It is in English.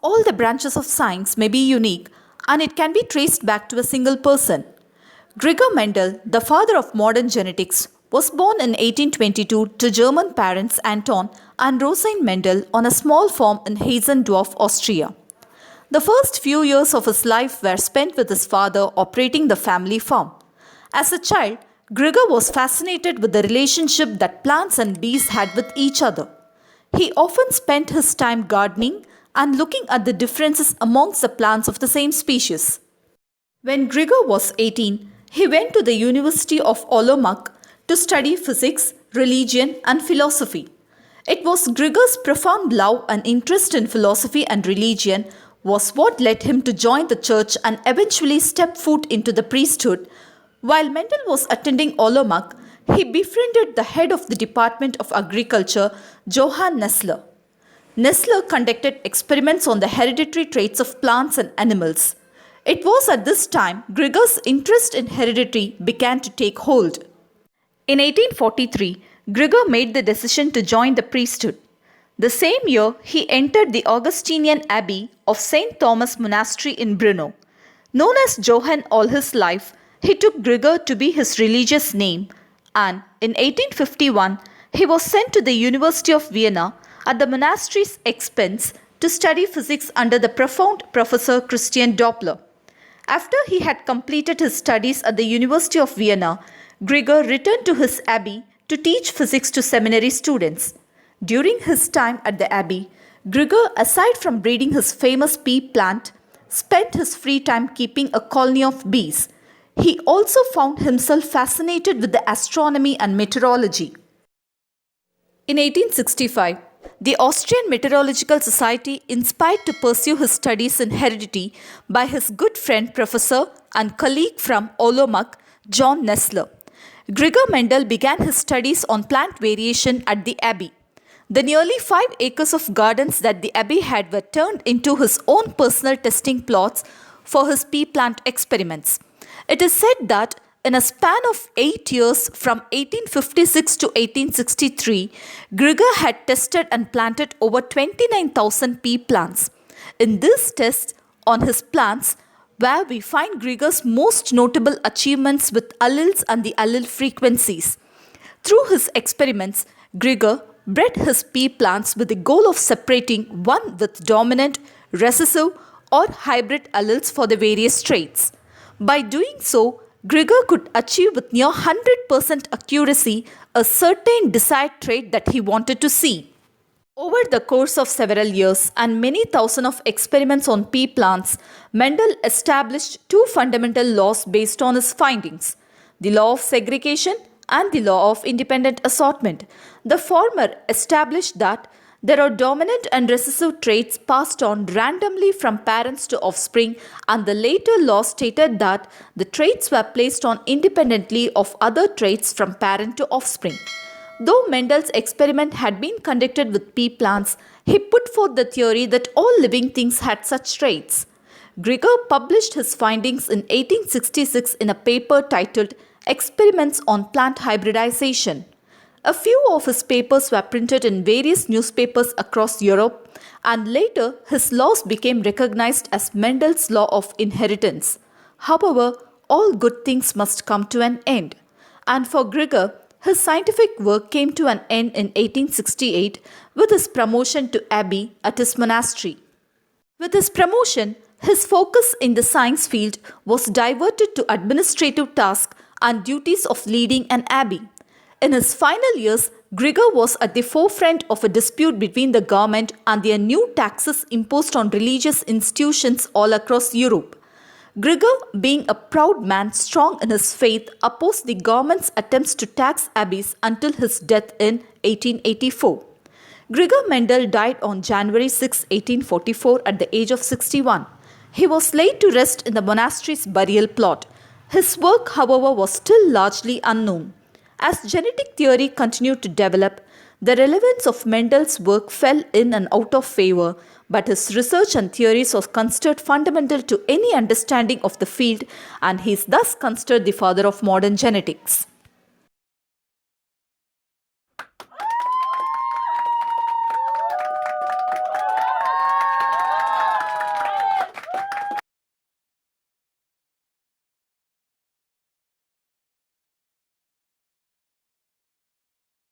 all the branches of science may be unique and it can be traced back to a single person. Gregor Mendel, the father of modern genetics, was born in 1822 to German parents Anton and Rosine Mendel on a small farm in Heisendorf, Austria. The first few years of his life were spent with his father operating the family farm. As a child, Gregor was fascinated with the relationship that plants and bees had with each other. He often spent his time gardening and looking at the differences amongst the plants of the same species. When Gregor was 18, he went to the University of Olomouc to study physics, religion, and philosophy. It was Gregor's profound love and interest in philosophy and religion was what led him to join the church and eventually step foot into the priesthood. While Mendel was attending Olomouc, he befriended the head of the Department of Agriculture, Johann Nessler. Nessler conducted experiments on the hereditary traits of plants and animals. It was at this time Gregor's interest in heredity began to take hold. In 1843, Gregor made the decision to join the priesthood. The same year, he entered the Augustinian Abbey of St. Thomas Monastery in Brno. Known as Johann all his life, he took Gregor to be his religious name, and in 1851, he was sent to the University of Vienna at the monastery's expense to study physics under the profound Professor Christian Doppler. After he had completed his studies at the University of Vienna, Gregor returned to his abbey to teach physics to seminary students. During his time at the abbey, Gregor, aside from breeding his famous pea plant, spent his free time keeping a colony of bees. He also found himself fascinated with the astronomy and meteorology. In 1865, the Austrian Meteorological Society inspired to pursue his studies in heredity by his good friend professor and colleague from Olomouc, John Nessler. Gregor Mendel began his studies on plant variation at the abbey. The nearly 5 acres of gardens that the abbey had were turned into his own personal testing plots for his pea plant experiments. It is said that in a span of 8 years from 1856 to 1863, Gregor had tested and planted over 29,000 pea plants. In this test on his plants, where we find Gregor's most notable achievements with alleles and the allele frequencies. Through his experiments, Gregor bred his pea plants with the goal of separating one with dominant, recessive, or hybrid alleles for the various traits. By doing so, Gregor could achieve with near 100% accuracy a certain desired trait that he wanted to see. Over the course of several years and many thousands of experiments on pea plants, Mendel established 2 fundamental laws based on his findings: the law of segregation and the law of independent assortment. The former established that there are dominant and recessive traits passed on randomly from parents to offspring, and the later law stated that the traits were placed on independently of other traits from parent to offspring. Though Mendel's experiment had been conducted with pea plants, he put forth the theory that all living things had such traits. Gregor published his findings in 1866 in a paper titled Experiments on Plant Hybridization. A few of his papers were printed in various newspapers across Europe, and later his laws became recognized as Mendel's law of inheritance. However, all good things must come to an end, and for Gregor, his scientific work came to an end in 1868 with his promotion to abbey at his monastery. With his promotion, his focus in the science field was diverted to administrative tasks and duties of leading an abbey. In his final years, Gregor was at the forefront of a dispute between the government and their new taxes imposed on religious institutions all across Europe. Gregor, being a proud man strong in his faith, opposed the government's attempts to tax abbeys until his death in 1884. Gregor Mendel died on January 6, 1844 at the age of 61. He was laid to rest in the monastery's burial plot. His work, however, was still largely unknown. As genetic theory continued to develop, the relevance of Mendel's work fell in and out of favor, but his research and theories was considered fundamental to any understanding of the field, and he is thus considered the father of modern genetics.